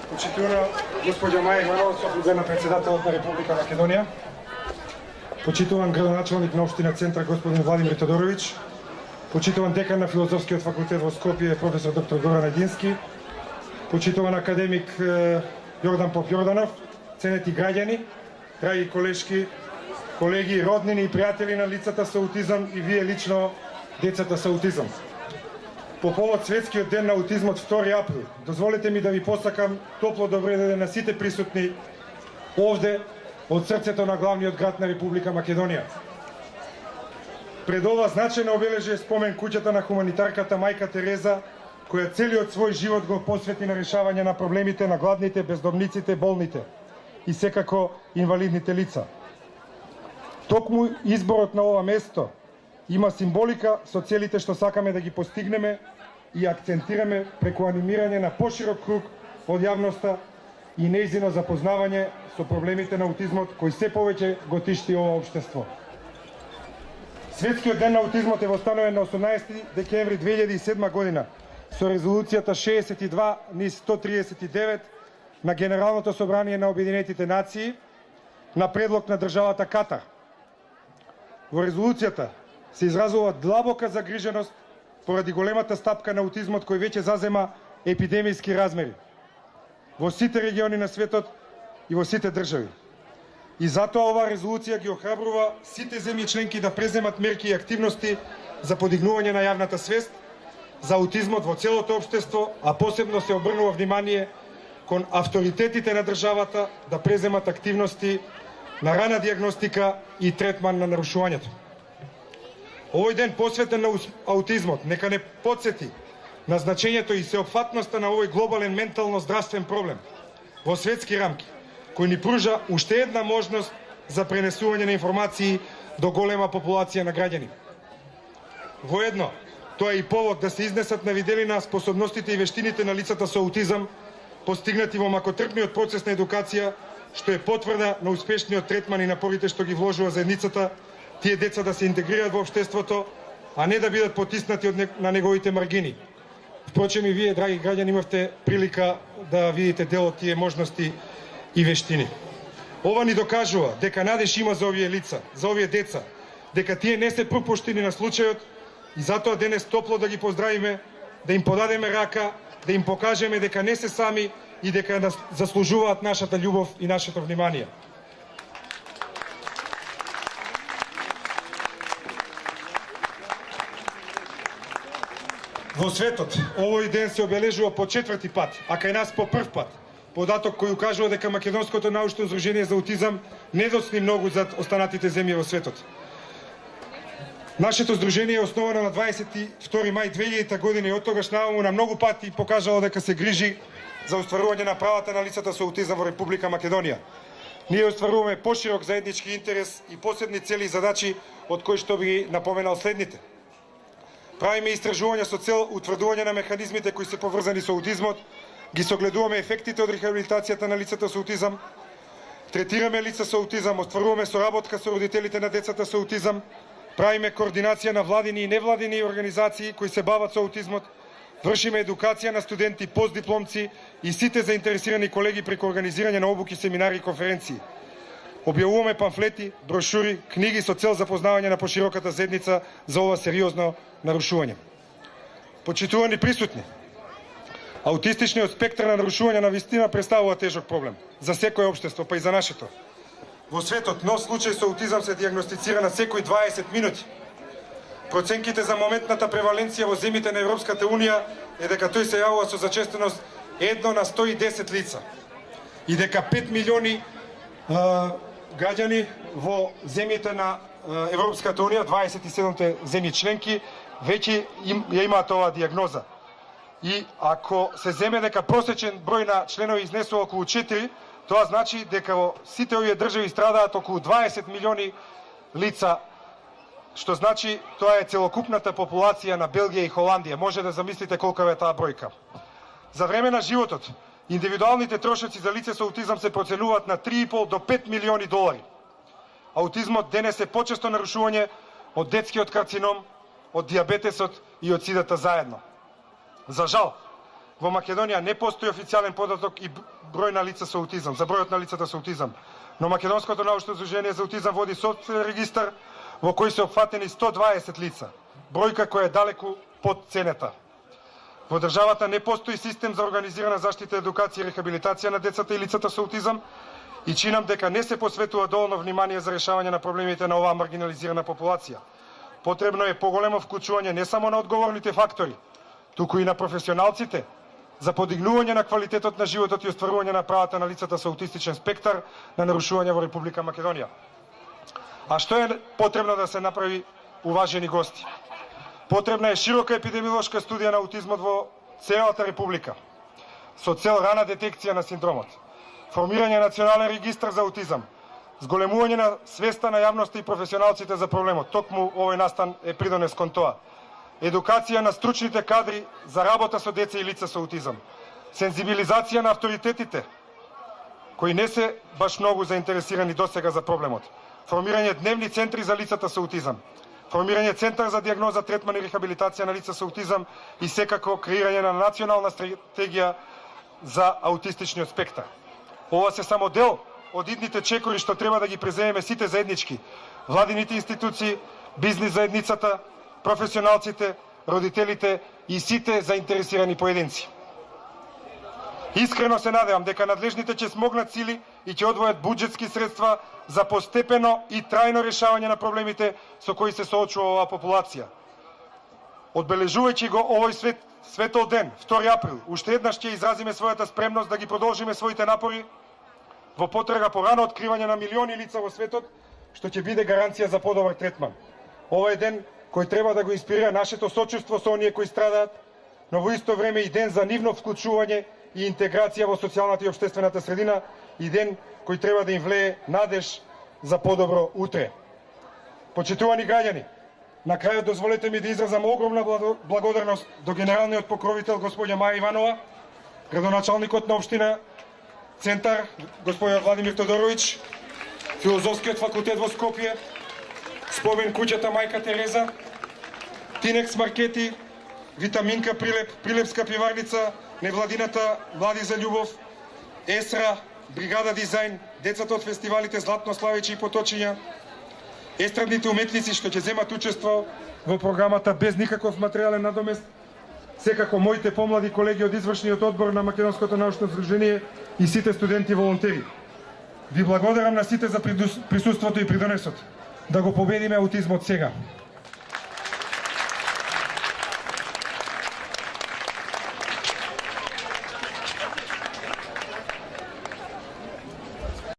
Почитувана госпоѓа Маја Иванова, сослужена председателот на Република Македонија, почитуван градоначалник на општина Центар господин Владимир Тодоровиќ, почитуван декан на Филозофскиот факултет во Скопје професор доктор Горан Едински, почитуван академик Јордан Поп Јорданов, ценети граѓани, драги колешки, колеги, роднини и пријатели на лицата со аутизам и вие лично децата со аутизам. По повод Светскиот ден на аутизмот 2 април, дозволете ми да ви посакам топло добре ден на сите присутни овде од срцето на главниот град на Република Македонија. Пред ова значајно обележие спомен куќата на хуманитарката мајка Тереза, која целиот свој живот го посвети на решавање на проблемите на гладните, бездомниците, болните и секако инвалидните лица. Токму изборот на ова место има символика со целите што сакаме да ги постигнеме и акцентираме преку анимирање на поширок круг од јавноста и нејзино запознавање со проблемите на аутизмот кои се повеќе го тишти ова општество. Светскиот ден на аутизмот е востановен на 18 декември 2007 година со резолуцијата 62/139 на Генералното собрание на Обединетите нации на предлог на државата Катар. Во резолуцијата се изразува длабока загриженост поради големата стапка на аутизмот кој веќе зазема епидемиски размери во сите региони на светот и во сите држави. И затоа оваа резолуција ги охрабрува сите земји членки да преземат мерки и активности за подигнување на јавната свест за аутизмот во целото општество, а посебно се обрнува внимание кон авторитетите на државата да преземат активности на рана диагностика и третман на нарушувањето. Овој ден посветен на аутизмот нека не потсети на значењето и сеопфатноста на овој глобален ментално здравствен проблем во светски рамки, кој ни пружа уште една можност за пренесување на информации до голема популација на граѓани. Воедно, тоа е и повод да се изнесат на виделина способностите и вештините на лицата со аутизам, постигнати во макотрпниот процес на едукација, што е потврда на успешниот третман и напорите што ги вложува заедницата, тие деца да се интегрираат во општеството, а не да бидат потиснати на неговите маргини. Впрочем, и вие, драги граѓани, имавте прилика да видите дел од тие можности и вештини. Ова ни докажува дека надеж има за овие лица, за овие деца, дека тие не се пропуштени на случајот и затоа денес топло да ги поздравиме, да им подадеме рака, да им покажеме дека не се сами и дека заслужуваат нашата љубов и нашето внимание. Во светот, овој ден се обележува по 4-ти пат, а кај нас по прв пат. Податок кој укажува дека Македонското научно здружение за аутизам не доцни многу зад останатите земји во светот. Нашето здружение е основано на 22 мај 2000 година и од тогаш наваму на многу пати покажало дека се грижи за остварување на правата на лицата со аутизам во Република Македонија. Ние остваруваме поширок заеднички интерес и посебни цели и задачи, од кои што би напоменал следните. Правиме истражувања со цел утврдување на механизмите кои се поврзани со аутизмот, ги согледуваме ефектите од рехабилитацијата на лицата со аутизам, третираме лица со аутизам, остваруваме соработка со родителите на децата со аутизам, правиме координација на владини и невладини организации кои се бават со аутизмот, вршиме едукација на студенти, постдипломци и сите заинтересирани колеги преку организирање на обуки, семинари и конференции. Објавуваме памфлети, брошури, книги со цел запознавање на пошироката заедница за ова сериозно нарушување. Почитувани присутни, аутистичниот спектар на нарушување на вистина представува тежок проблем за секое општество, па и за нашето. Во светот нов случај со аутизам се диагностицира на секои 20 минути. Проценките за моментната преваленција во земјите на Европската Унија е дека тој се јавува со зачестеност 1 на 110 лица и дека 5 милиони граѓани во земјите на Европската Унија, 27 земји членки, веќе ја имаат оваа диагноза. И ако се земе дека просечен број на членови изнесува околу 4, тоа значи дека во сите овие држави страдаат околу 20 милиони лица, што значи тоа е целокупната популација на Белгија и Холандија. Може да замислите колка е таа бројка. За време на животот, индивидуалните трошоци за лице со аутизам се проценуваат на 3,5 до 5 милиони долари. Аутизмот денес е почесто нарушување од детскиот карцином, од дијабетесот и од сидата заедно. За жал, во Македонија не постои официјален податок и број на лица со аутизам, за бројот на лицата со аутизам. Но Македонското научно здружение за аутизам води сопствен регистар во кој се опфатени 120 лица, бројка која е далеку под цената. Во државата не постои систем за организирана заштита, едукација и рехабилитација на децата и лицата со аутизам и чинам дека не се посветува доволно внимание за решавање на проблемите на оваа маргинализирана популација. Потребно е поголемо вклучување не само на одговорните фактори, туку и на професионалците за подигнување на квалитетот на животот и остварување на правата на лицата со аутистичен спектар на нарушување во Република Македонија. А што е потребно да се направи, уважени гости? Потребна е широка епидемиолошка студија на аутизмот во целата Република, со цел рана детекција на синдромот, формирање на национален регистар за аутизам, зголемување на свеста на јавноста и професионалците за проблемот. Токму овој настан е придонес кон тоа. Едукација на стручните кадри за работа со деца и лица со аутизам, сензибилизација на авторитетите, кои не се баш многу заинтересирани досега за проблемот, формирање дневни центри за лицата со аутизам, формирање центар за дијагноза, третман и рехабилитација на лица со аутизам и секако креирање на национална стратегија за аутистичниот спектар. Ова се само дел од идните чекори што треба да ги преземеме сите заеднички, владините институции, бизнис заедницата, професионалците, родителите и сите заинтересирани поединци. Искрено се надевам дека надлежните ќе смогнат сили и ќе одвојат буџетски средства за постепено и трајно решавање на проблемите со кои се соочува оваа популација. Одбележувајќи го овој светол ден, 2 април, уште еднаш ќе изразиме својата спремност да ги продолжиме своите напори во потрага по рано откривање на милиони лица во светот, што ќе биде гаранција за подобар третман. Ова е ден кој треба да го инспирира нашето сочувство со оние кои страдаат, но во исто време и ден за нивно вклучување и интеграција во социјалната и општествената средина, и ден кој треба да им влее надеж за подобро утре. Почитувани граѓани, на крајот дозволете ми да изразам огромна благодарност до генералниот покровител господја Маја Иванова, градоначалникот на општина Центар господја Владимир Тодоровиќ, Филозофскиот факултет во Скопје, Спомен куќата Мајка Тереза, Тинекс Маркети, Витаминка Прилеп, Прилепска пиварница, невладината Млади за љубов, Есра, Бригада Дизајн, децата од фестивалите Златно славење и поточиња, естрадните уметници што ќе земат учество во програмата без никаков материјален надомест, секако моите помлади колеги од извршниот одбор на Македонското научно здружение и сите студенти волонтери. Ви благодарам на сите за присуството и придонесот. Да го победиме аутизмот сега.